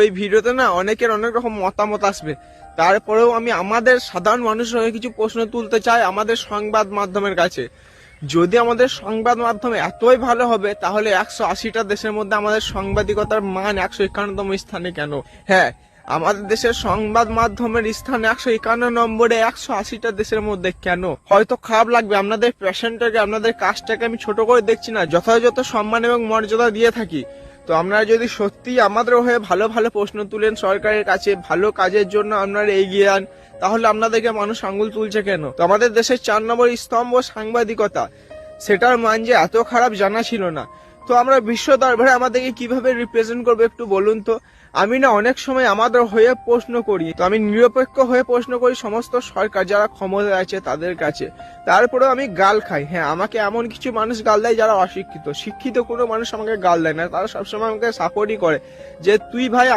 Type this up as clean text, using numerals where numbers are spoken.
এই ভিডিওতে না অনেকের অনেক রকম মতামত আসবে, তারপরেও আমি আমাদের সাধারণ মানুষের হয়ে কিছু প্রশ্ন তুলতে চাই আমাদের সংবাদ মাধ্যমের কাছে। যদি আমাদের সংবাদ মাধ্যম এতই ভালো হবে, তাহলে 180টা দেশের মধ্যে আমাদের সাংবাদিকতার মান 151তম স্থানে কেন? হ্যাঁ, আমাদের দেশের সংবাদ মাধ্যমের স্থান 151 নম্বরে 180টা দেশের মধ্যে কেন? হয়তো খারাপ লাগবে, আপনাদের প্যাশনটাকে, আপনাদের কাজটাকে আমি ছোট করে দেখছি না, যথাযথ সম্মান এবং মর্যাদা দিয়ে থাকি। তো আপনারা যদি সত্যি আমাদের হয়ে ভালো ভালো প্রশ্ন তুলেন সরকারের কাছে, ভালো কাজের জন্য আপনারা এগিয়ে আন, তাহলে আপনাদেরকে মানুষ আঙ্গুল তুলছে কেন? তো আমাদের দেশের 4 নম্বর স্তম্ভ সাংবাদিকতা, সেটার মান যে এত খারাপ জানা ছিল না। তো আমরা বিশ্ব দরবারে আমাদেরকে কিভাবে রিপ্রেজেন্ট করবো একটু বলুন তো। আমি না অনেক সময় আমাদের হয়ে প্রশ্ন করি, তো আমি নিরপেক্ষ হয়ে প্রশ্ন করি সমস্ত সরকার যারা ক্ষমতায় আছে তাদের কাছে। তারপরেও আমি গাল খাই। হ্যাঁ, আমাকে এমন কিছু মানুষ গাল দেয় যারা অশিক্ষিত। শিক্ষিত কোনো মানুষ আমাকে গাল দেয় না, তারা সবসময় আমাকে সাপোর্টই করে যে তুই ভাই